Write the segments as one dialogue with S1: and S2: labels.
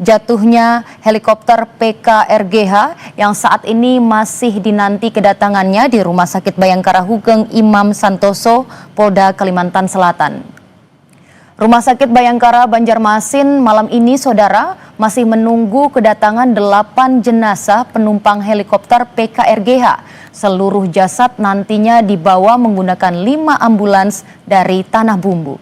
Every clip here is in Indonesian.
S1: jatuhnya helikopter PKRGH yang saat ini masih dinanti kedatangannya di Rumah Sakit Bayangkara Hugeng Imam Santoso, Polda Kalimantan Selatan. Rumah Sakit Bayangkara Banjarmasin malam ini, saudara, masih menunggu kedatangan 8 jenazah penumpang helikopter PKRGH. Seluruh jasad nantinya dibawa menggunakan 5 ambulans dari Tanah Bumbu.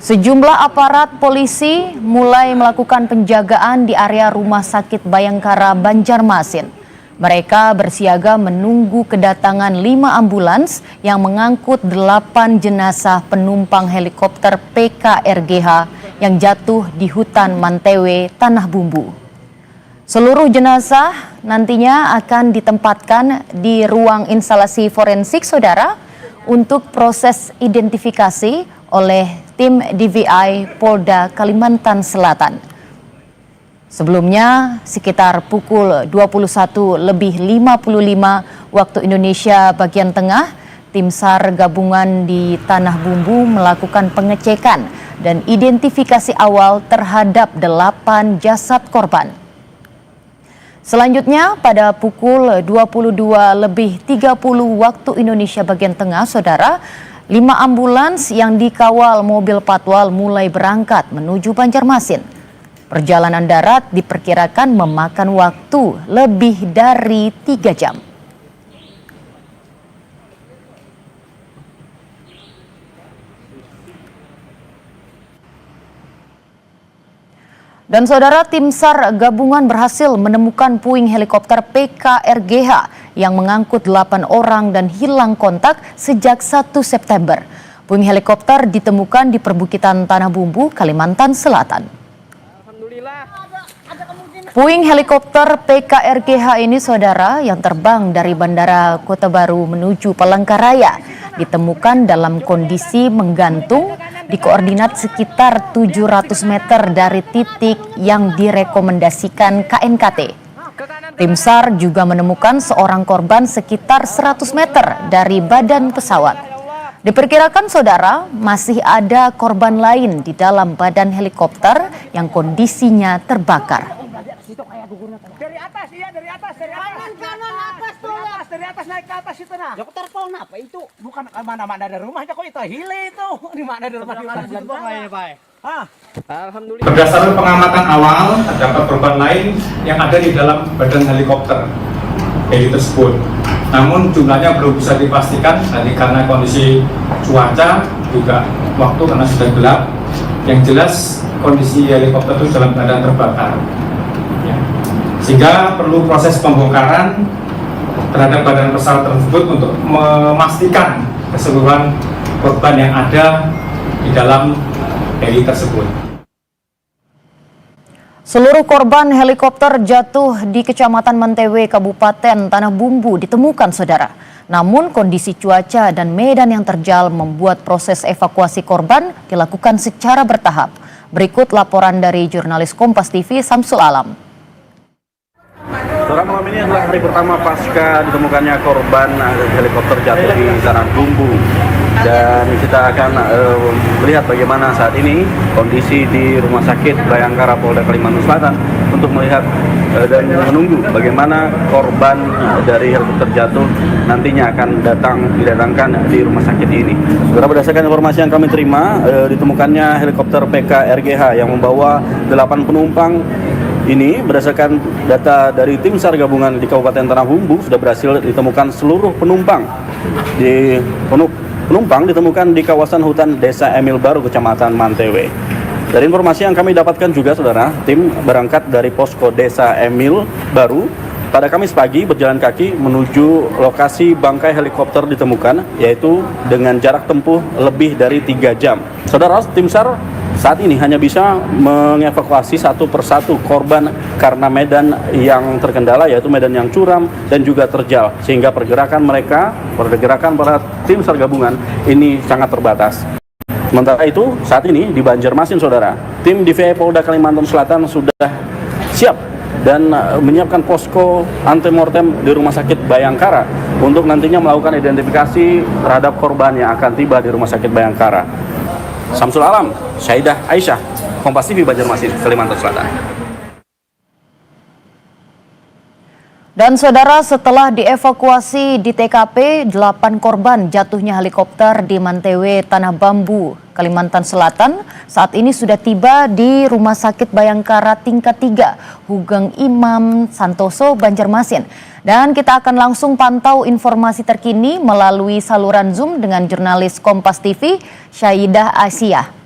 S1: Sejumlah aparat polisi mulai melakukan penjagaan di area Rumah Sakit Bayangkara Banjarmasin. Mereka bersiaga menunggu kedatangan 5 ambulans yang mengangkut 8 jenazah penumpang helikopter PKRGH yang jatuh di hutan Mantewe, Tanah Bumbu. Seluruh jenazah nantinya akan ditempatkan di ruang instalasi forensik, saudara, untuk proses identifikasi oleh tim DVI Polda Kalimantan Selatan. Sebelumnya, sekitar pukul 21:55 waktu Indonesia bagian tengah, tim SAR gabungan di Tanah Bumbu melakukan pengecekan dan identifikasi awal terhadap 8 jasad korban. Selanjutnya, pada pukul 22:30 waktu Indonesia bagian tengah, saudara, 5 ambulans yang dikawal mobil patwal mulai berangkat menuju Banjarmasin. Perjalanan darat diperkirakan memakan waktu lebih dari 3 jam. Dan saudara, tim SAR gabungan berhasil menemukan puing helikopter PKRGH yang mengangkut 8 orang dan hilang kontak sejak 1 September. Puing helikopter ditemukan di perbukitan Tanah Bumbu, Kalimantan Selatan. Puing helikopter PKRGH ini, saudara, yang terbang dari Bandara Kota Baru menuju Palangkaraya, ditemukan dalam kondisi menggantung di koordinat sekitar 700 meter dari titik yang direkomendasikan KNKT. Tim SAR juga menemukan seorang korban sekitar 100 meter dari badan pesawat. Diperkirakan, saudara, masih ada korban lain di dalam badan helikopter yang kondisinya terbakar.
S2: Dari atas, iya, dari atas, dari atas. Kanan atas tuh, dari atas naik ke atas itu nah. Dokter pohon apa itu? Bukan mana-mana ada rumahnya kok, itu hile itu. Di mana ada rumah di mana itu ini, Pak? Alhamdulillah.
S3: Berdasarkan pengamatan awal, terdapat korban lain yang ada di dalam badan helikopter heli tersebut. Namun jumlahnya belum bisa dipastikan tadi karena kondisi cuaca juga waktu karena sudah gelap. Yang jelas kondisi helikopter itu dalam keadaan terbakar. Sehingga perlu proses pembongkaran terhadap badan pesawat tersebut untuk memastikan keseluruhan korban yang ada di dalam heli tersebut.
S1: Seluruh korban helikopter jatuh di Kecamatan Mantewe, Kabupaten Tanah Bumbu ditemukan, saudara. Namun kondisi cuaca dan medan yang terjal membuat proses evakuasi korban dilakukan secara bertahap. Berikut laporan dari jurnalis Kompas TV Samsul Alam.
S4: Saudara, malam ini adalah hari pertama pasca ditemukannya korban helikopter jatuh di Tanah Bumbu. Dan kita akan melihat bagaimana saat ini kondisi di Rumah Sakit Bayangkara Polda Kalimantan Selatan untuk melihat dan menunggu bagaimana korban dari helikopter jatuh nantinya akan didatangkan di rumah sakit ini. Saudara, berdasarkan informasi yang kami terima, ditemukannya helikopter PKRGH yang membawa 8 penumpang. Ini berdasarkan data dari tim SAR gabungan di Kabupaten Tanah Bumbu sudah berhasil ditemukan seluruh penumpang. Penumpang ditemukan di kawasan hutan Desa Emil Baru, Kecamatan Mantewe. Dari informasi yang kami dapatkan juga, saudara, tim berangkat dari posko Desa Emil Baru pada Kamis pagi berjalan kaki menuju lokasi bangkai helikopter ditemukan, yaitu dengan jarak tempuh lebih dari 3 jam. Saudara, tim SAR saat ini hanya bisa mengevakuasi satu persatu korban karena medan yang terkendala, yaitu medan yang curam dan juga terjal, sehingga pergerakan para tim SAR gabungan ini sangat terbatas. Sementara itu, saat ini di Banjarmasin, saudara, tim DVI Polda Kalimantan Selatan sudah siap dan menyiapkan posko antemortem di Rumah Sakit Bayangkara untuk nantinya melakukan identifikasi terhadap korban yang akan tiba di Rumah Sakit Bayangkara. Samsul Alam, Syaidah Aisyah, Kompas TV Banjarmasin, Kalimantan Selatan.
S1: Dan saudara, setelah dievakuasi di TKP, 8 korban jatuhnya helikopter di Mantewe, Tanah Bambu, Kalimantan Selatan, saat ini sudah tiba di Rumah Sakit Bayangkara tingkat 3, Hugeng Imam Santoso, Banjarmasin. Dan kita akan langsung pantau informasi terkini melalui saluran Zoom dengan jurnalis Kompas TV, Syaidah Aisyah.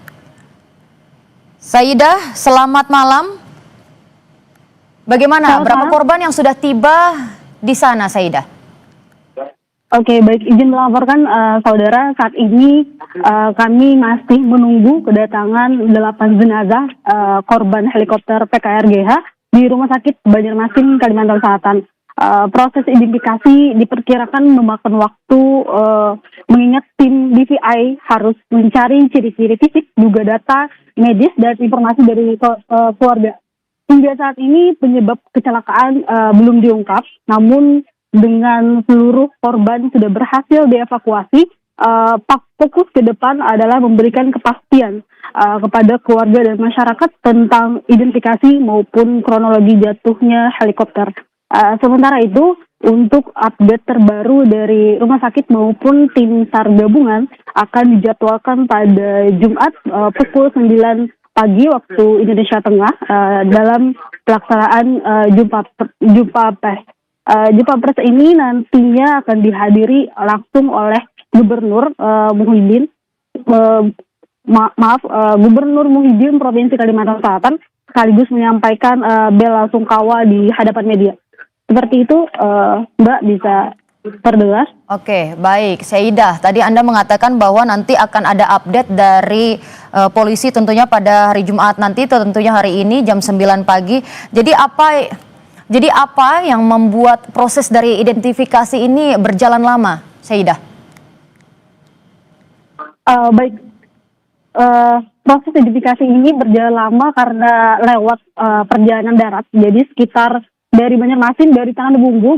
S1: Syaidah, selamat malam. Bagaimana? Berapa korban yang sudah tiba di sana, Syaidah?
S5: Oke, baik, izin melaporkan saudara, saat ini kami masih menunggu kedatangan 8 jenazah korban helikopter PKRGH di Rumah Sakit Banjarmasin, Kalimantan Selatan. Proses identifikasi diperkirakan memakan waktu mengingat tim DVI harus mencari ciri-ciri fisik, juga data medis dan informasi dari keluarga. Hingga saat ini penyebab kecelakaan belum diungkap, namun dengan seluruh korban sudah berhasil dievakuasi, fokus ke depan adalah memberikan kepastian kepada keluarga dan masyarakat tentang identifikasi maupun kronologi jatuhnya helikopter. Sementara itu, untuk update terbaru dari rumah sakit maupun tim SAR gabungan akan dijadwalkan pada Jumat pukul 9 pagi waktu Indonesia Tengah dalam pelaksanaan jumpa pers. Jumpa pers ini nantinya akan dihadiri langsung oleh Gubernur Gubernur Muhyiddin Provinsi Kalimantan Selatan, sekaligus menyampaikan bela sungkawa di hadapan media. Seperti itu, Mbak, bisa terdengar.
S1: Oke, baik. Syaidah, tadi Anda mengatakan bahwa nanti akan ada update dari polisi tentunya pada hari Jumat nanti, tentunya hari ini jam 9 pagi. Jadi apa yang membuat proses dari identifikasi ini berjalan lama, Syaidah?
S5: Baik, proses identifikasi ini berjalan lama karena lewat perjalanan darat. Jadi sekitar dari Banjarmasin, dari Tanah Bumbu,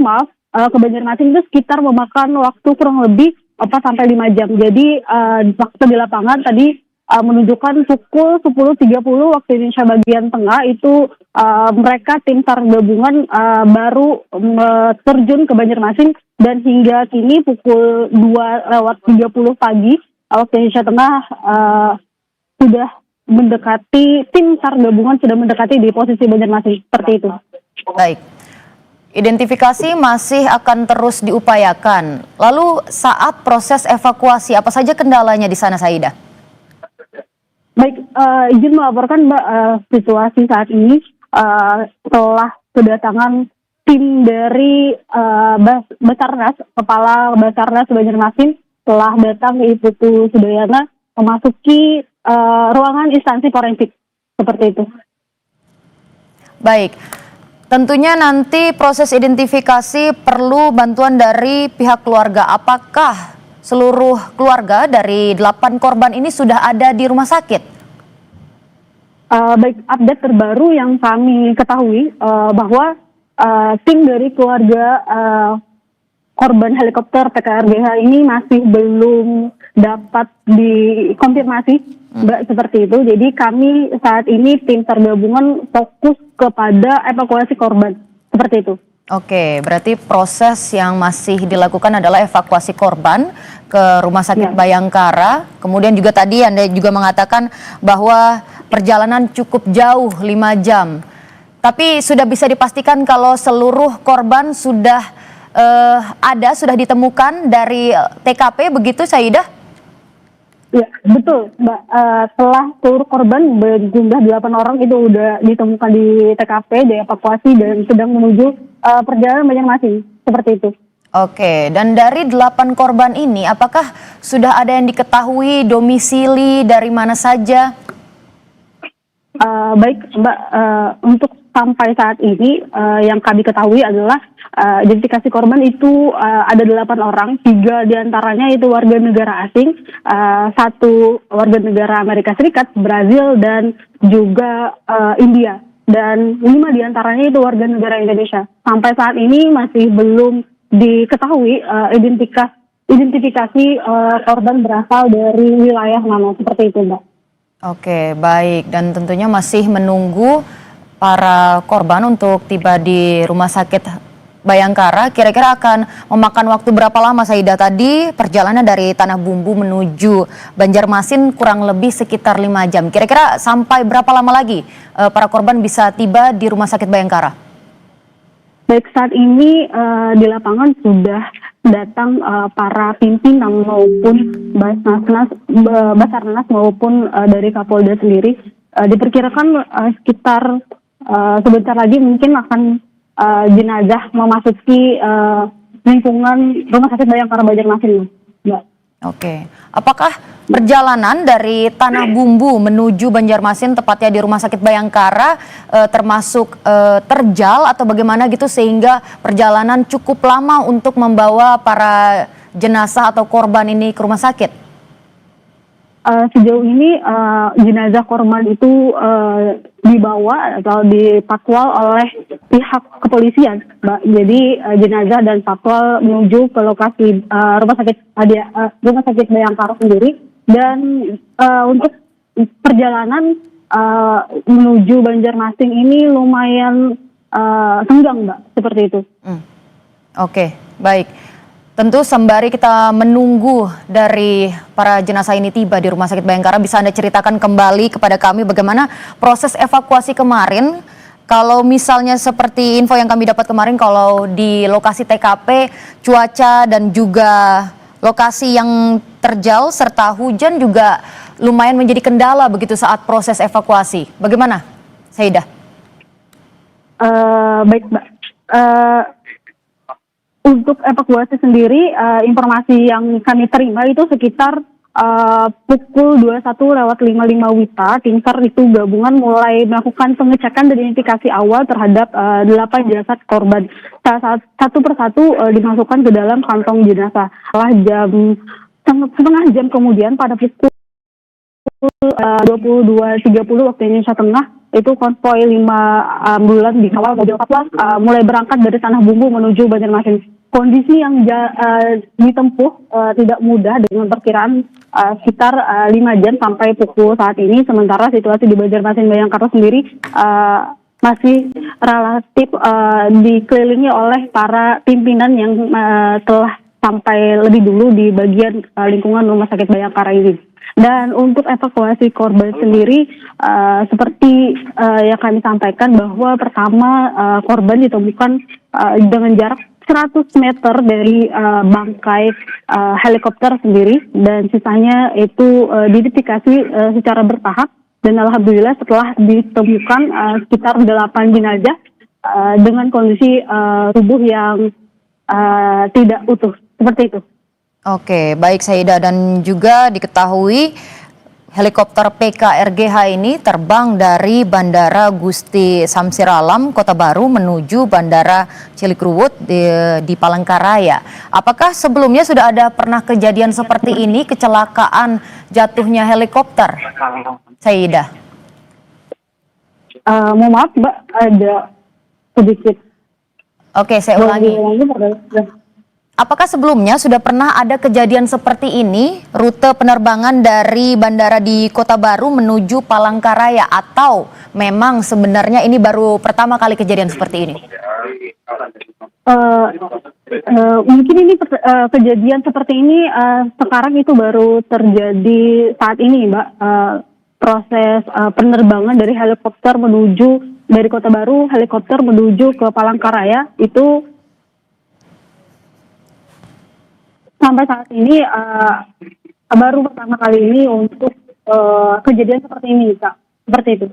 S5: ke Banjarmasin itu sekitar memakan waktu kurang lebih 4 sampai 5 jam. Jadi waktu di lapangan tadi menunjukkan pukul 10.30 waktu Indonesia bagian tengah itu mereka tim SAR gabungan baru terjun ke Banjarmasin, dan hingga kini pukul 2:30 pagi waktu Indonesia Tengah sudah mendekati, tim SAR gabungan sudah mendekati di posisi Banjarmasin, seperti itu.
S1: Baik. Identifikasi masih akan terus diupayakan. Lalu saat proses evakuasi, apa saja kendalanya di sana, Syaidah?
S5: Baik, izin melaporkan, Mbak, situasi saat ini setelah kedatangan tim dari Basarnas, Kepala Basarnas Banjarmasin telah datang ke Putu Sudayana memasuki ruangan instansi forensik, seperti itu.
S1: Baik. Tentunya nanti proses identifikasi perlu bantuan dari pihak keluarga. Apakah seluruh keluarga dari 8 korban ini sudah ada di rumah sakit?
S5: Baik, update terbaru yang kami ketahui bahwa tim dari keluarga korban helikopter PKRGH ini masih belum dapat dikonfirmasi, Mbak, seperti itu. Jadi kami saat ini tim SAR gabungan fokus kepada evakuasi korban, seperti itu.
S1: Oke, berarti proses yang masih dilakukan adalah evakuasi korban ke Rumah Sakit Bayangkara. Kemudian juga tadi Anda juga mengatakan bahwa perjalanan cukup jauh, 5 jam. Tapi sudah bisa dipastikan kalau seluruh korban sudah sudah ditemukan dari TKP, begitu, Syaidah?
S5: Ya, betul, Mbak. Setelah seluruh korban berjumlah 8 orang itu sudah ditemukan di TKP, dievakuasi dan sedang menuju perjalanan Banjarmasin, seperti itu.
S1: Oke, dan dari 8 korban ini, apakah sudah ada yang diketahui domisili dari mana saja?
S5: Baik, Mbak, untuk sampai saat ini yang kami ketahui adalah identifikasi korban itu ada 8 orang, 3 diantaranya itu warga negara asing, 1 warga negara Amerika Serikat, Brazil, dan juga India. Dan 5 diantaranya itu warga negara Indonesia. Sampai saat ini masih belum diketahui identifikasi korban berasal dari wilayah mana, seperti itu, Mbak.
S1: Oke, baik. Dan tentunya masih menunggu para korban untuk tiba di Rumah Sakit Bayangkara. Kira-kira akan memakan waktu berapa lama, Saidah? Tadi perjalanan dari Tanah Bumbu menuju Banjarmasin kurang lebih sekitar 5 jam. Kira-kira sampai berapa lama lagi para korban bisa tiba di Rumah Sakit Bayangkara?
S5: Baik, saat ini di lapangan sudah datang para pimpinan maupun Basarnas maupun dari Kapolda sendiri. Diperkirakan sekitar sebentar lagi mungkin akan jenazah memasuki lingkungan Rumah Sakit Bayangkara Banjarmasin. Mbak.
S1: Oke, apakah perjalanan dari Tanah Bumbu menuju Banjarmasin, tepatnya di Rumah Sakit Bayangkara, termasuk terjal atau bagaimana gitu sehingga perjalanan cukup lama untuk membawa para jenazah atau korban ini ke rumah sakit?
S5: Sejauh ini jenazah korban itu dibawa atau dipatwal oleh pihak kepolisian, Mbak. Jadi jenazah dan patwal menuju ke lokasi Rumah Sakit Bayangkara sendiri. Dan untuk perjalanan menuju Banjarmasin ini lumayan senggang, Mbak, seperti itu.
S1: Oke, baik. Tentu sembari kita menunggu dari para jenazah ini tiba di Rumah Sakit Bayangkara, bisa Anda ceritakan kembali kepada kami bagaimana proses evakuasi kemarin? Kalau misalnya seperti info yang kami dapat kemarin, kalau di lokasi TKP, cuaca dan juga lokasi yang terjal serta hujan juga lumayan menjadi kendala begitu saat proses evakuasi. Bagaimana, Saidah?
S5: Baik, Mbak. Untuk evakuasi sendiri, informasi yang kami terima itu sekitar pukul 21:55 WITA, tim SAR itu gabungan mulai melakukan pengecekan dan identifikasi awal terhadap 8 jasad korban. Satu persatu dimasukkan ke dalam kantong jenazah. Setelah setengah jam kemudian pada pukul 22:30 waktu Indonesia Tengah, itu konvoy 5 ambulan dikawal mobil patwal mulai berangkat dari Tanah Bumbu menuju Banjarmasin. Kondisi yang ditempuh tidak mudah dengan perkiraan sekitar 5 jam sampai pukul saat ini. Sementara situasi di Banjarmasin Bayangkara sendiri masih relatif dikelilingi oleh para pimpinan yang telah sampai lebih dulu di bagian lingkungan Rumah Sakit Bayangkara ini. Dan untuk evakuasi korban sendiri, seperti yang kami sampaikan bahwa pertama korban ditemukan dengan jarak 100 meter dari bangkai helikopter sendiri, dan sisanya itu diidentifikasi secara bertahap. Dan alhamdulillah setelah ditemukan sekitar 8 jenazah dengan kondisi tubuh yang tidak utuh, seperti itu.
S1: Oke, baik Saidah, dan juga diketahui helikopter PKRGH ini terbang dari Bandara Gusti Samsir Alam, Kota Baru menuju Bandara Cilikriwut di Palangkaraya. Apakah sebelumnya sudah ada pernah kejadian seperti ini, kecelakaan jatuhnya helikopter, Saidah?
S5: Mohon maaf, Mbak, ada sedikit.
S1: Oke, saya ulangi. Apakah sebelumnya sudah pernah ada kejadian seperti ini, rute penerbangan dari bandara di Kota Baru menuju Palangkaraya, atau memang sebenarnya ini baru pertama kali kejadian seperti ini?
S5: Mungkin ini kejadian seperti ini sekarang itu baru terjadi saat ini, Mbak. Proses penerbangan dari helikopter dari Kota Baru, helikopter menuju ke Palangkaraya itu sampai saat ini baru pertama kali ini untuk kejadian seperti ini, Kak. Seperti itu.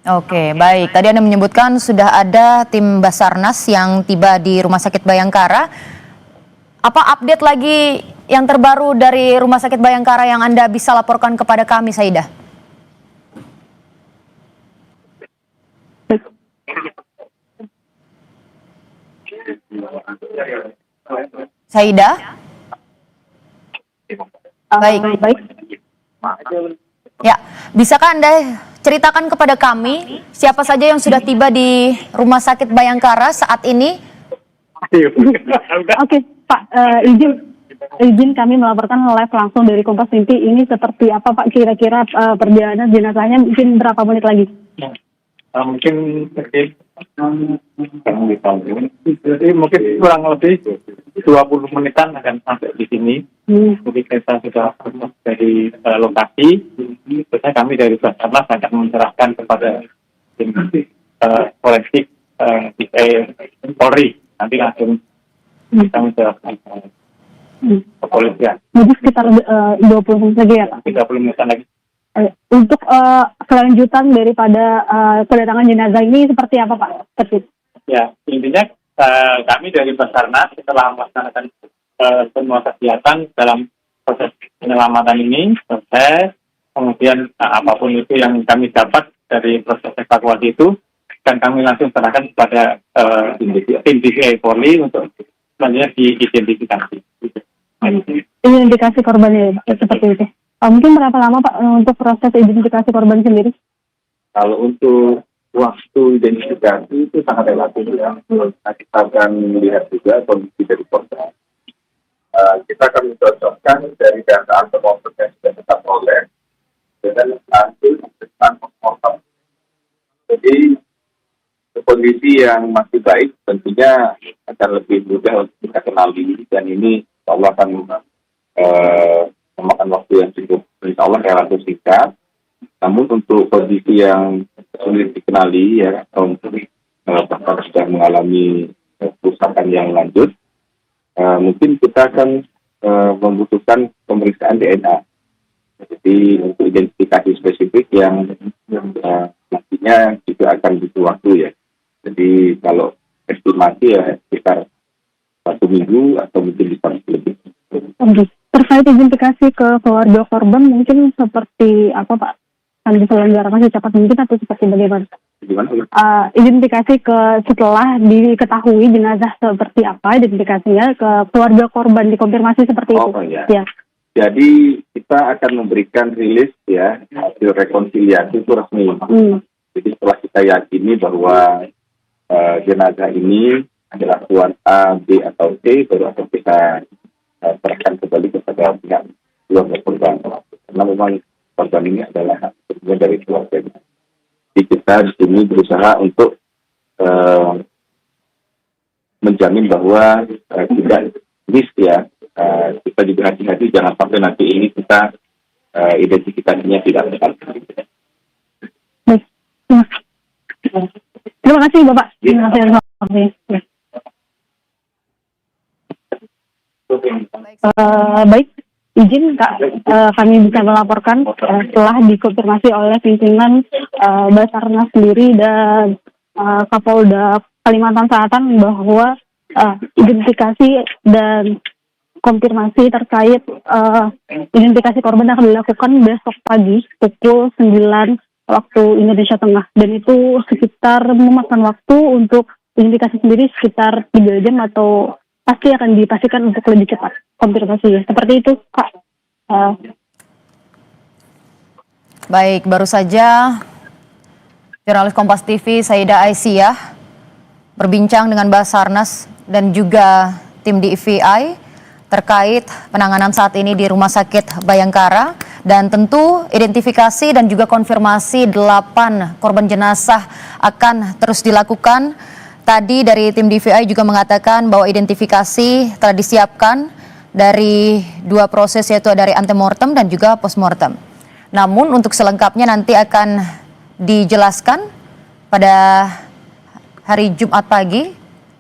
S1: Oke, baik. Tadi Anda menyebutkan sudah ada tim Basarnas yang tiba di Rumah Sakit Bayangkara. Apa update lagi yang terbaru dari Rumah Sakit Bayangkara yang Anda bisa laporkan kepada kami, Saidah? Saidah? Baik. Ya, bisakah Anda ceritakan kepada kami siapa saja yang sudah tiba di Rumah Sakit Bayangkara saat ini?
S5: Oke, Pak, izin izin kami melaporkan live langsung dari Kompas TV. Ini seperti apa Pak kira-kira perjalanan jenazahnya mungkin berapa menit lagi?
S6: Mungkin sedikit jadi mungkin kurang lebih 20 menitan akan sampai di sini. Jadi kita sudah dari lokasi, terusnya kami dari Basarnas akan menyerahkan kepada tim forensik Polri. Nanti langsung kita menyerahkan kepolisian.
S5: Jadi sekitar 20 menit lagi ya Pak?
S6: 30 menitan lagi.
S5: Untuk kelanjutan daripada kedatangan jenazah ini seperti apa Pak?
S6: Ya, intinya kami dari Basarnas setelah melaksanakan semua kegiatan dalam proses penyelamatan ini selesai, kemudian apapun itu yang kami dapat dari proses evakuasi itu, dan kami langsung serahkan kepada tim DVI Polri untuk selanjutnya diidentifikasi.
S5: Identifikasi korbannya seperti itu. Mungkin berapa lama Pak untuk proses identifikasi korban sendiri?
S7: Kalau untuk waktu identifikasi itu sangat relatif ya. Nah, kita akan melihat juga kondisi dari korban. Kita akan mencocokkan dari data antemortem yang sudah kita peroleh dengan hasil pemeriksaan postmortem. Jadi kondisi yang masih baik tentunya akan lebih mudah untuk kita kenali, dan ini insya Allah akan memakan waktu yang cukup, insya Allah relatif singkat. Namun untuk kondisi yang sulit dikenali ya, untuk bahkan sudah mengalami kerusakan yang lanjut, mungkin kita akan membutuhkan pemeriksaan DNA. Jadi untuk identifikasi spesifik yang nantinya juga akan butuh waktu ya. Jadi kalau estimasi ya sekitar 1 minggu atau mungkin bisa lebih.
S5: Terkait identifikasi ke keluarga korban mungkin seperti apa Pak? Akan diselenggarakan secepat mungkin atau seperti bagaimana? Identifikasi ke setelah diketahui jenazah seperti apa identifikasinya ke keluarga korban dikonfirmasi seperti itu.
S7: Ya. Jadi kita akan memberikan rilis ya hasil rekonsiliasi itu resmi. Jadi setelah kita yakini bahwa jenazah ini adalah tuan A, B atau C, baru akan kita serahkan kembali kepada pihak keluarga korban. Karena memang korban ini adalah sebenarnya dari keluarga. Jadi kita di sini berusaha untuk menjamin bahwa tidak miss ya. Kita juga hati-hati jangan sampai nanti ini kita identifikasinya tidak tepat.
S5: Baik. Terima kasih Bapak. Terima kasih. Baik, izin Kak, kami bisa melaporkan setelah dikonfirmasi oleh pimpinan Basarnas sendiri dan Kapolda Kalimantan Selatan bahwa identifikasi dan konfirmasi terkait identifikasi korban akan dilakukan besok pagi pukul 9 waktu Indonesia Tengah, dan itu sekitar memakan waktu untuk identifikasi sendiri sekitar 3 jam atau pasti akan dipastikan untuk lebih cepat konfirmasinya. Seperti itu, Kak.
S1: Baik, baru saja jurnalis Kompas TV Saida Aisyah berbincang dengan Basarnas dan juga tim DVI terkait penanganan saat ini di Rumah Sakit Bayangkara, dan tentu identifikasi dan juga konfirmasi 8 korban jenazah akan terus dilakukan. Tadi dari tim DVI juga mengatakan bahwa identifikasi telah disiapkan dari 2 proses, yaitu dari antemortem dan juga postmortem. Namun untuk selengkapnya nanti akan dijelaskan pada hari Jumat pagi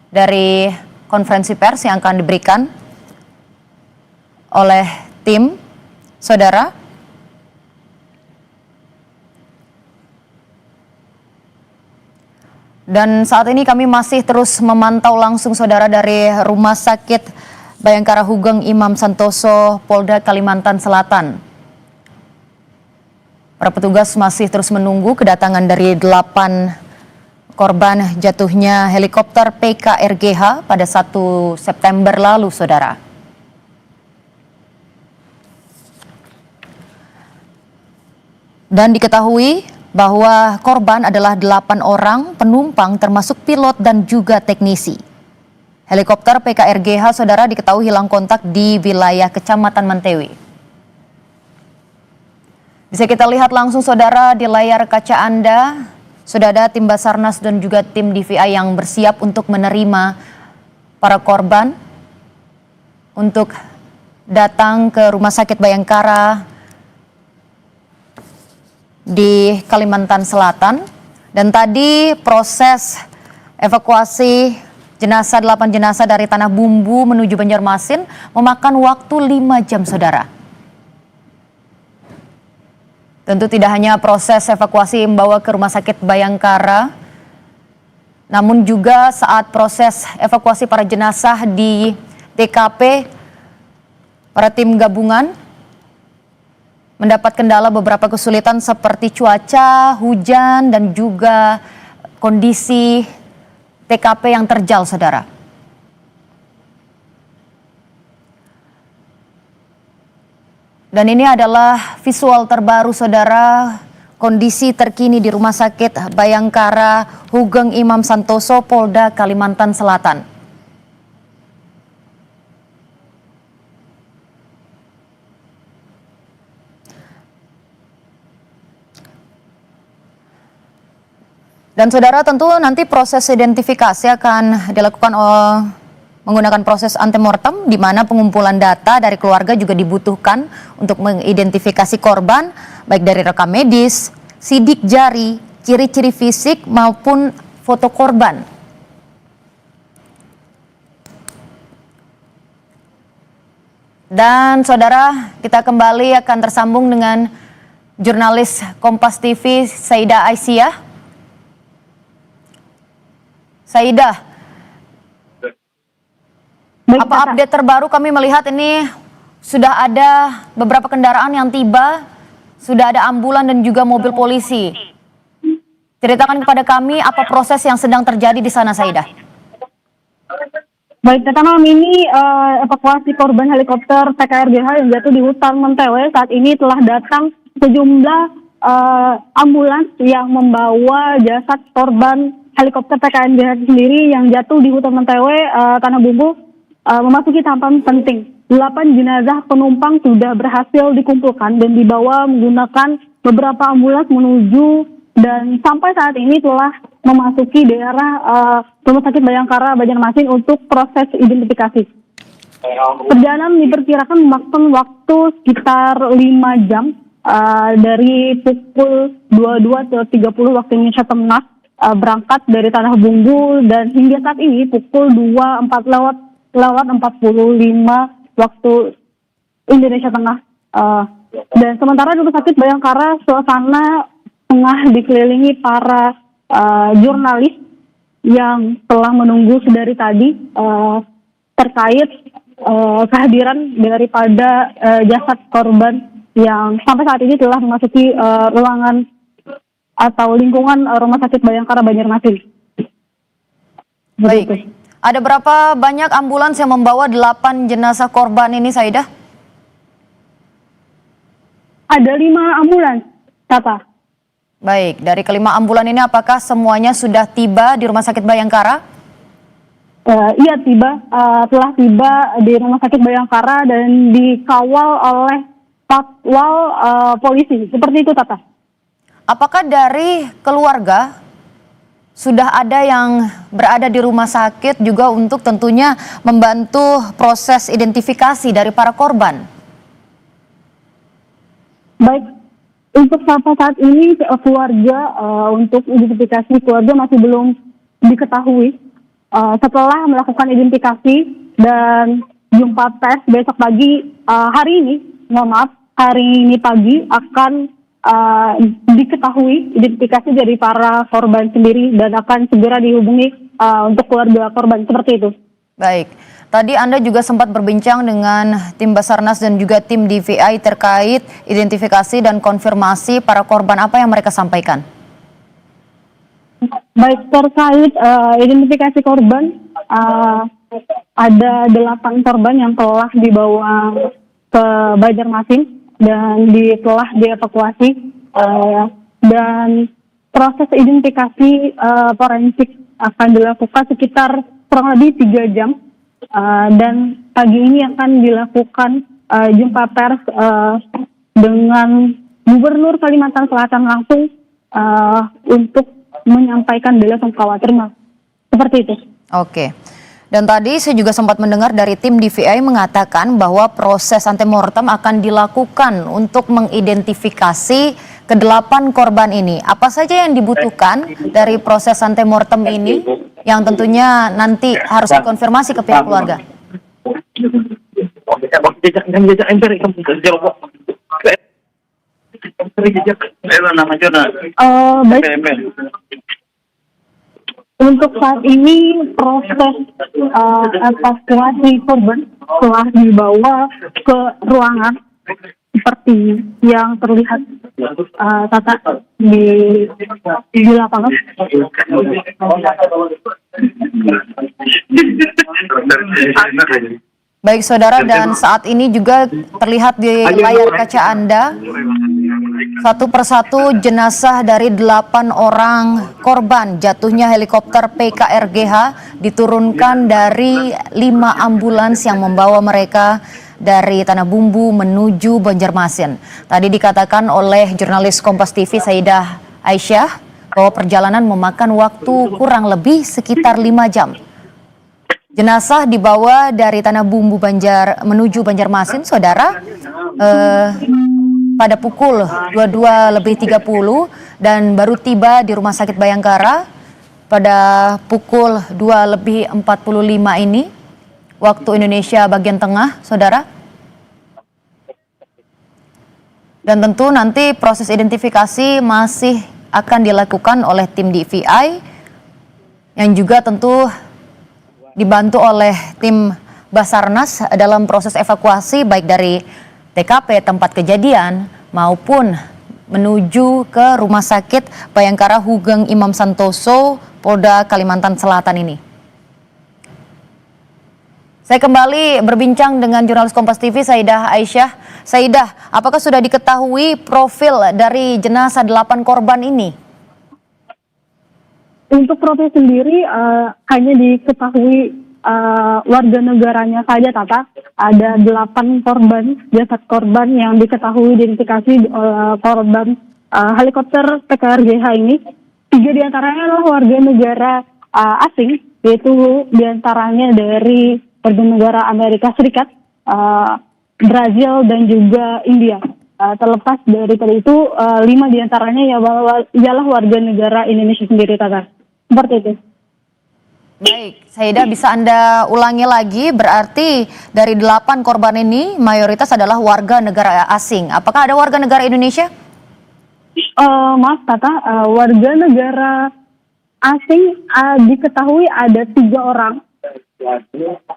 S1: dari konferensi pers yang akan diberikan oleh tim saudara. Dan saat ini kami masih terus memantau langsung saudara dari Rumah Sakit Bayangkara Hugeng Imam Santoso, Polda Kalimantan Selatan. Para petugas masih terus menunggu kedatangan dari 8 korban jatuhnya helikopter PKRGH pada 1 September lalu, saudara. Dan diketahui bahwa korban adalah 8 orang penumpang termasuk pilot dan juga teknisi. Helikopter PKRGH, saudara, diketahui hilang kontak di wilayah Kecamatan Mantewe. Bisa kita lihat langsung, saudara, di layar kaca Anda. Sudah ada tim Basarnas dan juga tim DVI yang bersiap untuk menerima para korban untuk datang ke Rumah Sakit Bayangkara di Kalimantan Selatan. Dan tadi proses evakuasi 8 jenazah dari Tanah Bumbu menuju Banjarmasin memakan waktu 5 jam, saudara. Tentu tidak hanya proses evakuasi membawa ke Rumah Sakit Bayangkara, namun juga saat proses evakuasi para jenazah di TKP, para tim gabungan mendapat kendala beberapa kesulitan seperti cuaca, hujan, dan juga kondisi TKP yang terjal, saudara. Dan ini adalah visual terbaru, saudara, kondisi terkini di Rumah Sakit Bayangkara Hugeng Imam Santoso, Polda Kalimantan Selatan. Dan saudara, tentu nanti proses identifikasi akan dilakukan menggunakan proses antemortem, di mana pengumpulan data dari keluarga juga dibutuhkan untuk mengidentifikasi korban, baik dari rekam medis, sidik jari, ciri-ciri fisik maupun foto korban. Dan saudara, kita kembali akan tersambung dengan jurnalis Kompas TV Saidah Aisyah. Saidah, apa update terbaru? Kami melihat ini sudah ada beberapa kendaraan yang tiba, sudah ada ambulan dan juga mobil polisi. Ceritakan kepada kami apa proses yang sedang terjadi di sana, Saidah.
S5: Baik, pertama ini evakuasi korban helikopter PKRGH yang jatuh di hutan Mantewe. Saat ini telah datang sejumlah ambulans yang membawa jasad korban helikopter PKRGH sendiri yang jatuh di hutan Mantewe, Tanah Bumbu. Memasuki tahapan penting. 8 jenazah penumpang sudah berhasil dikumpulkan dan dibawa menggunakan beberapa ambulans menuju dan sampai saat ini telah memasuki daerah Rumah Sakit Bayangkara Banjarmasin untuk proses identifikasi. Perjalanan diperkirakan memakan waktu sekitar 5 jam dari pukul 22.30 waktu Indonesia Tengah berangkat dari Tanah Bumbu, dan hingga saat ini pukul 2.45 waktu Indonesia Tengah. Dan sementara di Rumah Sakit Bayangkara suasana tengah dikelilingi para jurnalis yang telah menunggu sedari tadi terkait kehadiran daripada jasad korban yang sampai saat ini telah memasuki ruangan atau lingkungan Rumah Sakit Bayangkara Banjarmasin.
S1: Baik. Ada berapa banyak ambulans yang membawa 8 jenazah korban ini, Saidah?
S5: Ada 5 ambulans, Tata.
S1: Baik, dari kelima ambulan ini apakah semuanya sudah tiba di Rumah Sakit Bayangkara?
S5: Iya, telah tiba di Rumah Sakit Bayangkara dan dikawal oleh patwal polisi. Seperti itu, Tata.
S1: Apakah dari keluarga sudah ada yang berada di rumah sakit juga untuk tentunya membantu proses identifikasi dari para korban?
S5: Baik, untuk sampai saat ini keluarga untuk identifikasi keluarga masih belum diketahui. Setelah melakukan identifikasi dan jumpa pers besok pagi, hari ini pagi akan diketahui identifikasi dari para korban sendiri dan akan segera dihubungi untuk keluarga korban, seperti itu.
S1: Baik, tadi Anda juga sempat berbincang dengan tim Basarnas dan juga tim DVI terkait identifikasi dan konfirmasi para korban. Apa yang mereka sampaikan?
S5: Baik, terkait identifikasi korban, ada 8 korban yang telah dibawa ke Banjarmasin dan telah dievakuasi, dan proses identifikasi forensik akan dilakukan sekitar kurang lebih 3 jam. Dan pagi ini akan dilakukan jumpa pers dengan Gubernur Kalimantan Selatan langsung untuk menyampaikan bela sungkawa. Seperti itu.
S1: Oke. Dan tadi saya juga sempat mendengar dari tim DVI mengatakan bahwa proses antemortem akan dilakukan untuk mengidentifikasi ke-8 korban ini. Apa saja yang dibutuhkan dari proses antemortem ini yang tentunya nanti harus dikonfirmasi ke pihak keluarga?
S5: Baik. Untuk saat ini proses evakuasi korban telah dibawa ke ruangan seperti yang terlihat Tata di lapangan.
S1: Baik saudara, dan saat ini juga terlihat di layar kaca Anda satu persatu jenazah dari 8 orang korban jatuhnya helikopter PKRGH diturunkan dari 5 ambulans yang membawa mereka dari Tanah Bumbu menuju Banjarmasin. Tadi dikatakan oleh jurnalis Kompas TV Saidah Aisyah bahwa perjalanan memakan waktu kurang lebih sekitar 5 jam. Jenazah dibawa dari Tanah Bumbu menuju Banjarmasin, saudara, pada pukul 22.30 dan baru tiba di Rumah Sakit Bayangkara pada pukul 2.45 ini waktu Indonesia bagian tengah, saudara. Dan tentu nanti proses identifikasi masih akan dilakukan oleh tim DVI yang juga tentu dibantu oleh tim Basarnas dalam proses evakuasi baik dari TKP tempat kejadian maupun menuju ke Rumah Sakit Bayangkara Hugeng Imam Santoso Polda Kalimantan Selatan ini. Saya kembali berbincang dengan jurnalis Kompas TV Saidah Aisyah. Saidah, apakah sudah diketahui profil dari jenazah 8 korban ini?
S5: Untuk profil sendiri hanya diketahui warga negaranya saja, Tata. Ada 8 korban, jasad korban yang diketahui identifikasi korban helikopter PKRGH ini. 3 diantaranya adalah warga negara asing, yaitu diantaranya dari warga negara Amerika Serikat, Brazil dan juga India. Terlepas dari itu, 5 diantaranya ialah warga negara Indonesia sendiri, Tata. Seperti itu.
S1: Baik, Saidah, bisa Anda ulangi lagi, berarti dari 8 korban ini mayoritas adalah warga negara asing. Apakah ada warga negara Indonesia?
S5: Maaf Tata, warga negara asing diketahui ada 3 orang.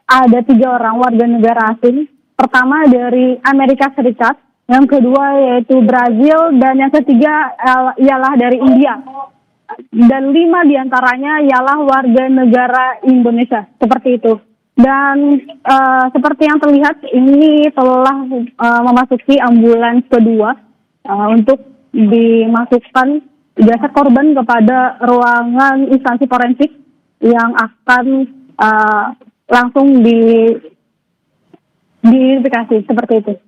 S5: Ada 3 orang warga negara asing. Pertama dari Amerika Serikat, yang kedua yaitu Brazil, dan yang ketiga ialah dari India. Dan 5 diantaranya ialah warga negara Indonesia, seperti itu. Dan seperti yang terlihat ini telah memasuki ambulans kedua untuk dimasukkan jasad korban kepada ruangan instansi forensik yang akan langsung diidentifikasi, seperti itu.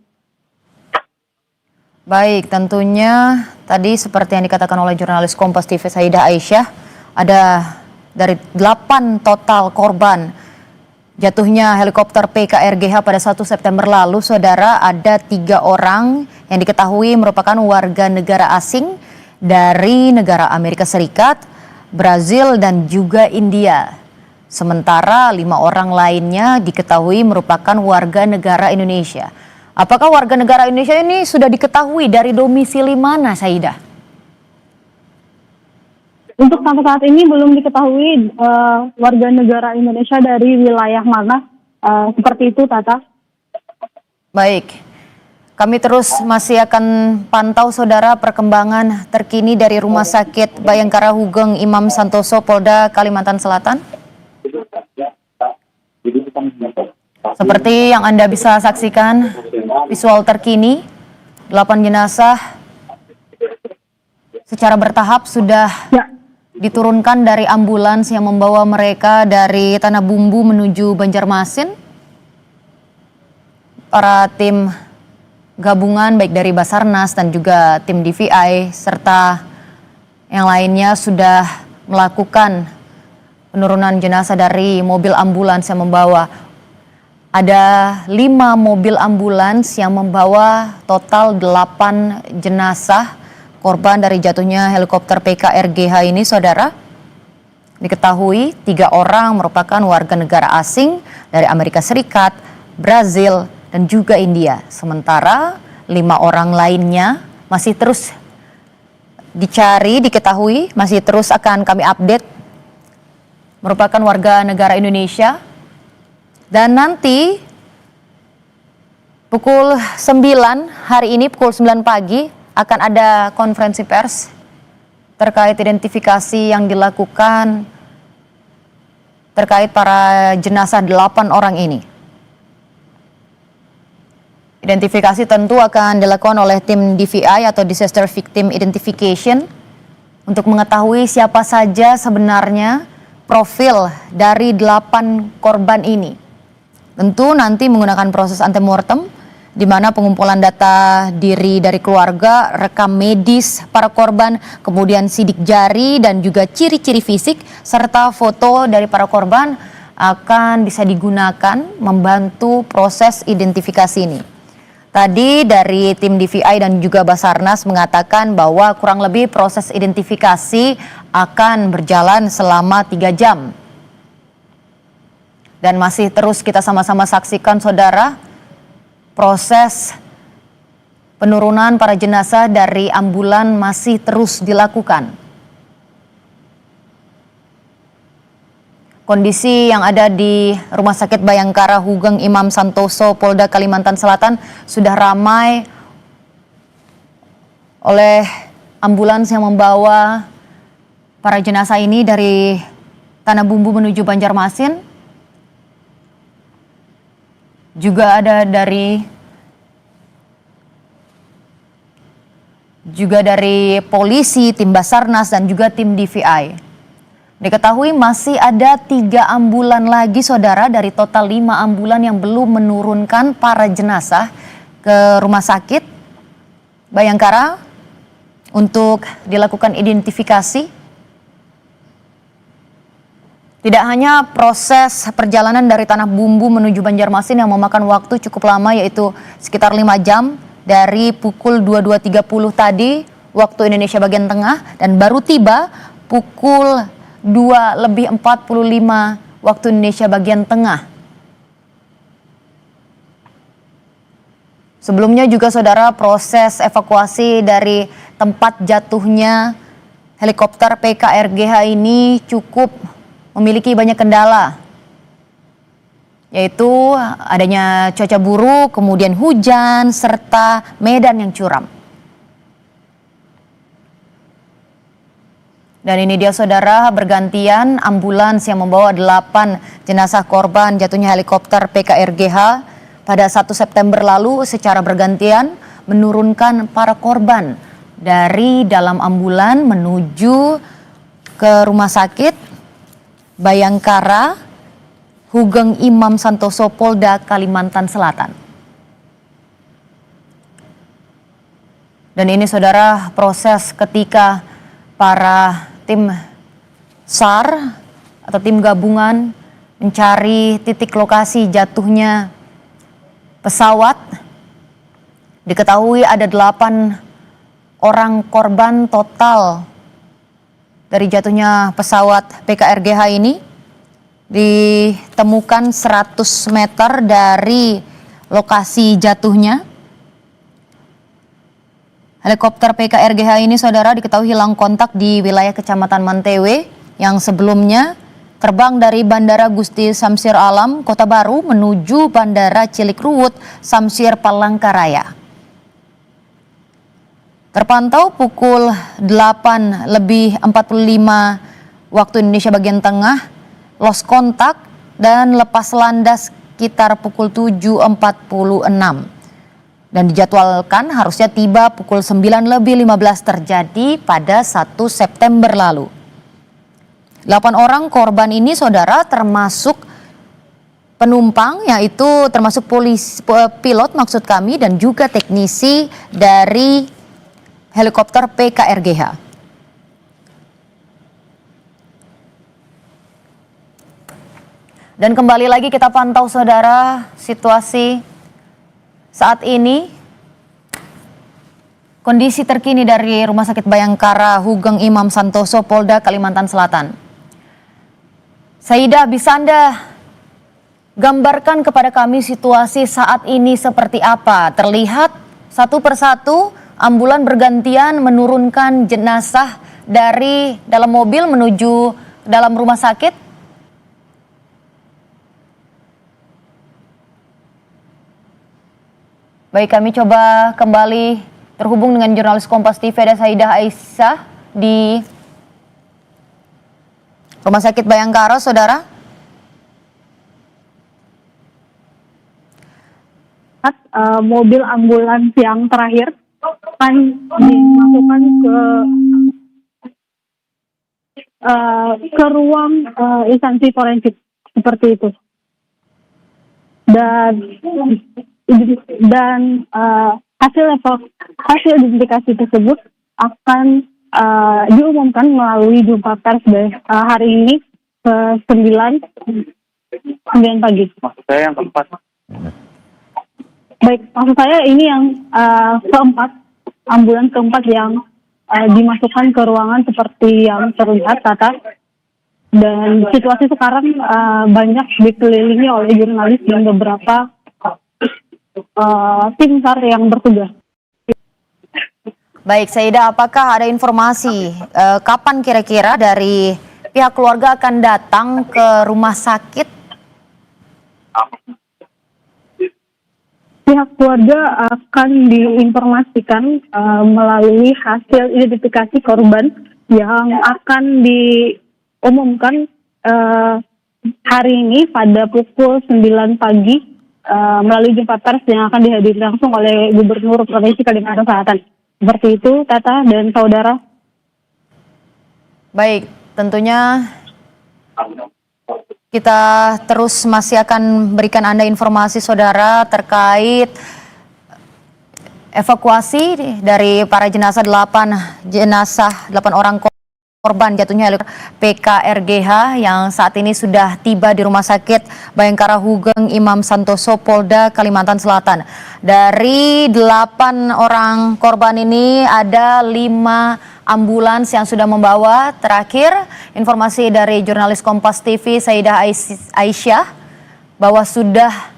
S1: Baik, tentunya tadi seperti yang dikatakan oleh jurnalis Kompas TV Saidah Aisyah, ada dari 8 total korban jatuhnya helikopter PKRGH pada 1 September lalu, saudara, ada 3 orang yang diketahui merupakan warga negara asing dari negara Amerika Serikat, Brazil, dan juga India. Sementara 5 orang lainnya diketahui merupakan warga negara Indonesia. Apakah warga negara Indonesia ini sudah diketahui dari domisili mana, Saidah?
S5: Untuk sampai saat ini belum diketahui warga negara Indonesia dari wilayah mana, seperti itu, Tata.
S1: Baik, kami terus masih akan pantau, saudara, perkembangan terkini dari Rumah Sakit Bayangkara Hugeng Imam Santoso Polda Kalimantan Selatan. Seperti yang Anda bisa saksikan, visual terkini, 8 jenazah secara bertahap sudah diturunkan dari ambulans yang membawa mereka dari Tanah Bumbu menuju Banjarmasin. Para tim gabungan baik dari Basarnas dan juga tim DVI serta yang lainnya sudah melakukan penurunan jenazah dari mobil ambulans yang membawa. Ada 5 mobil ambulans yang membawa total 8 jenazah korban dari jatuhnya helikopter PKRGH ini, saudara. Diketahui 3 orang merupakan warga negara asing dari Amerika Serikat, Brazil, dan juga India. Sementara 5 orang lainnya masih terus dicari, diketahui, masih terus akan kami update, merupakan warga negara Indonesia. Dan nanti pukul 9 hari ini, pukul 9 pagi, akan ada konferensi pers terkait identifikasi yang dilakukan terkait para jenazah 8 orang ini. Identifikasi tentu akan dilakukan oleh tim DVI atau Disaster Victim Identification untuk mengetahui siapa saja sebenarnya profil dari 8 korban ini. Tentu nanti menggunakan proses antemortem di mana pengumpulan data diri dari keluarga, rekam medis para korban, kemudian sidik jari dan juga ciri-ciri fisik serta foto dari para korban akan bisa digunakan membantu proses identifikasi ini. Tadi dari tim DVI dan juga Basarnas mengatakan bahwa kurang lebih proses identifikasi akan berjalan selama 3 jam. Dan masih terus kita sama-sama saksikan, saudara, proses penurunan para jenazah dari ambulan masih terus dilakukan. Kondisi yang ada di Rumah Sakit Bayangkara Hugeng Imam Santoso, Polda Kalimantan Selatan sudah ramai oleh ambulans yang membawa para jenazah ini dari Tanah Bumbu menuju Banjarmasin. Juga ada dari polisi, tim Basarnas dan juga tim DVI. Diketahui masih ada 3 ambulan lagi, saudara, dari total 5 ambulan yang belum menurunkan para jenazah ke rumah sakit Bayangkara untuk dilakukan identifikasi. Tidak hanya proses perjalanan dari Tanah Bumbu menuju Banjarmasin yang memakan waktu cukup lama, yaitu sekitar 5 jam dari pukul 22.30 tadi waktu Indonesia bagian tengah, dan baru tiba pukul 2:45 waktu Indonesia bagian tengah. Sebelumnya juga, saudara, proses evakuasi dari tempat jatuhnya helikopter PKRGH ini cukup memiliki banyak kendala, yaitu adanya cuaca buruk, kemudian hujan, serta medan yang curam. Dan ini dia, saudara, bergantian ambulans yang membawa 8 jenazah korban jatuhnya helikopter PKRGH pada 1 September lalu secara bergantian menurunkan para korban dari dalam ambulan menuju ke Rumah Sakit Bayangkara Hugeng Imam Santoso, Polda Kalimantan Selatan. Dan ini, saudara, proses ketika para tim SAR atau tim gabungan mencari titik lokasi jatuhnya pesawat. Diketahui ada 8 orang korban total dari jatuhnya pesawat PKRGH ini. Ditemukan 100 meter dari lokasi jatuhnya. Helikopter PKRGH ini, saudara, diketahui hilang kontak di wilayah Kecamatan Mantewe yang sebelumnya terbang dari Bandara Gusti Samsir Alam, Kota Baru menuju Bandara Cilikriwut, Samsir Palangkaraya. Terpantau pukul 8:45 waktu Indonesia bagian tengah, lost kontak dan lepas landas sekitar pukul 7:46. Dan dijadwalkan harusnya tiba pukul 9:15 terjadi pada 1 September lalu. 8 orang korban ini saudara termasuk penumpang, yaitu termasuk pilot maksud kami, dan juga teknisi dari helikopter PKRGH. Dan kembali lagi kita pantau saudara situasi saat ini. Kondisi terkini dari Rumah Sakit Bayangkara Hugeng Imam Santoso, Polda Kalimantan Selatan. Saidah, bisa Anda gambarkan kepada kami situasi saat ini seperti apa? Terlihat satu persatu ambulan bergantian menurunkan jenazah dari dalam mobil menuju dalam rumah sakit. Baik, kami coba kembali terhubung dengan jurnalis Kompas TV, ada Saidah Aisyah di Rumah Sakit Bayangkara, saudara.
S5: Mobil ambulans yang terakhir akan dimasukkan ke ruang instansi forensik seperti itu, dan hasil identifikasi tersebut akan diumumkan melalui jumpa pers hari ini ke 9 pagi.
S6: Maksud saya yang keempat.
S5: Baik, maksud saya ini yang keempat, ambulans keempat yang dimasukkan ke ruangan seperti yang terlihat, Tata. Dan situasi sekarang banyak dikelilingi oleh jurnalis dan beberapa tim SAR yang bertugas.
S1: Baik, Saidah, apakah ada informasi kapan kira-kira dari pihak keluarga akan datang ke rumah sakit?
S5: Pihak keluarga akan diinformasikan melalui hasil identifikasi korban yang akan diumumkan hari ini pada pukul 9 pagi melalui jumpa pers yang akan dihadiri langsung oleh Gubernur Provinsi Kalimantan Selatan. Seperti itu, Tata dan saudara.
S1: Baik, tentunya kita terus masih akan berikan Anda informasi saudara terkait evakuasi dari para jenazah 8 orang korban jatuhnya helikopter PKRGH yang saat ini sudah tiba di Rumah Sakit Bayangkara Hugeng Imam Santoso, Polda Kalimantan Selatan. Dari 8 orang korban ini ada 5 ambulans yang sudah membawa. Terakhir, informasi dari jurnalis Kompas TV Saidah Aisyah bahwa sudah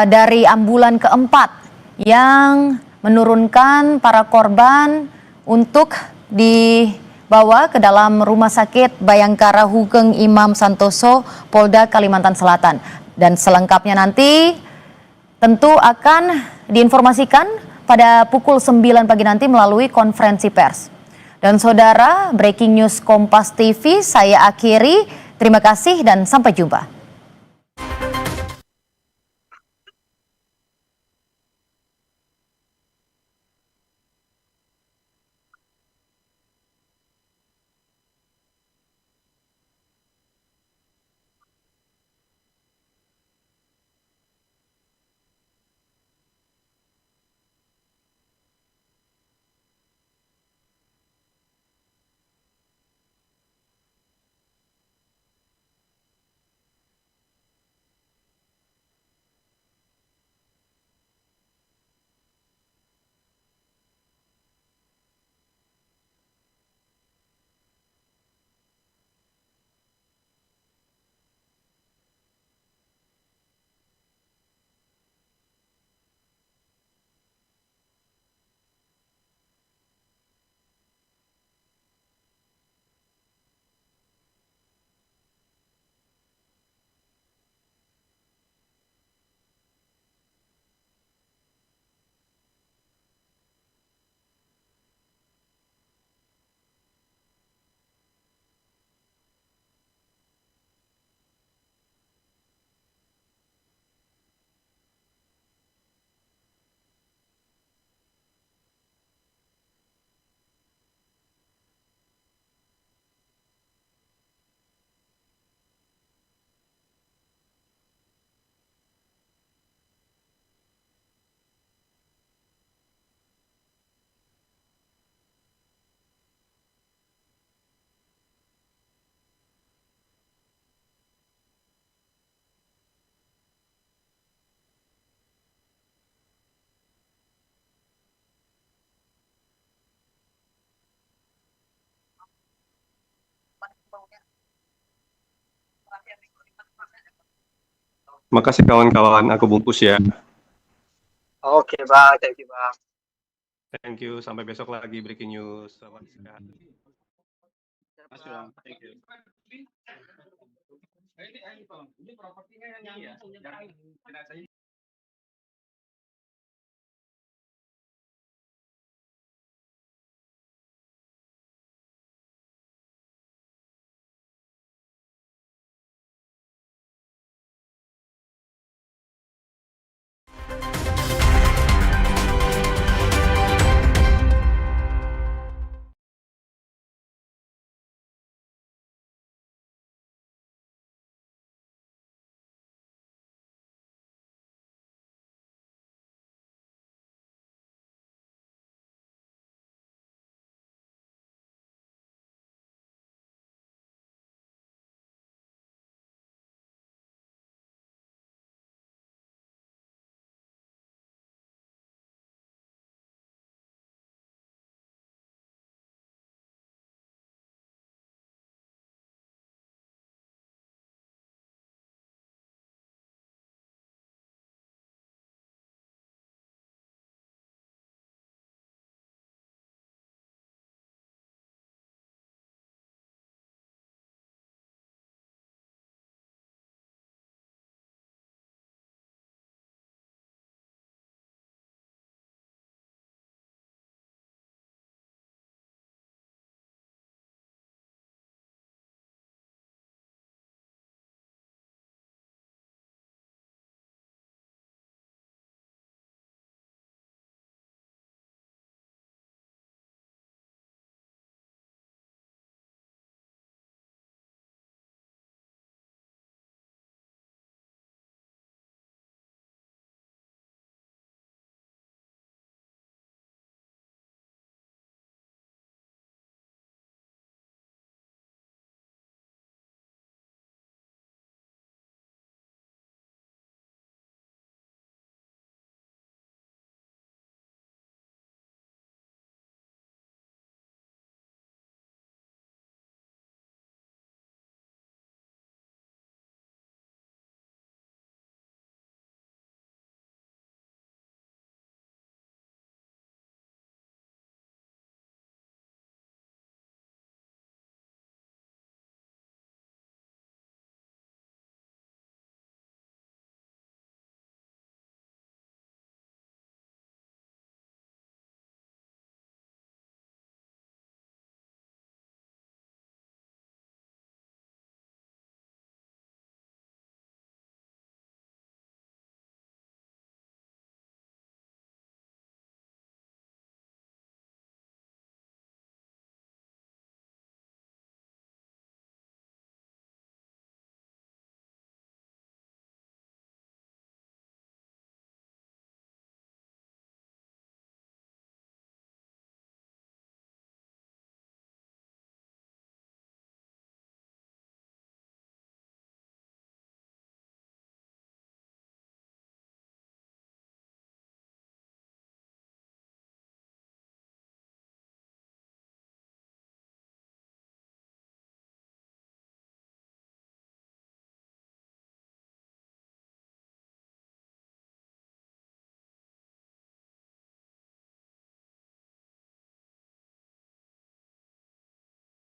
S1: dari ambulan keempat yang menurunkan para korban untuk dibawa ke dalam Rumah Sakit Bayangkara Hugeng Imam Santoso, Polda Kalimantan Selatan. Dan selengkapnya nanti tentu akan diinformasikan pada pukul 9 pagi nanti melalui konferensi pers. Dan saudara, breaking news Kompas TV saya akhiri. Terima kasih dan sampai jumpa.
S8: Makasih kawan-kawan, aku bungkus ya.
S2: Oke, Bang. Thank you, Bang.
S8: Thank you, sampai besok lagi breaking news. Selamat istirahat.
S2: Ini propertinya yang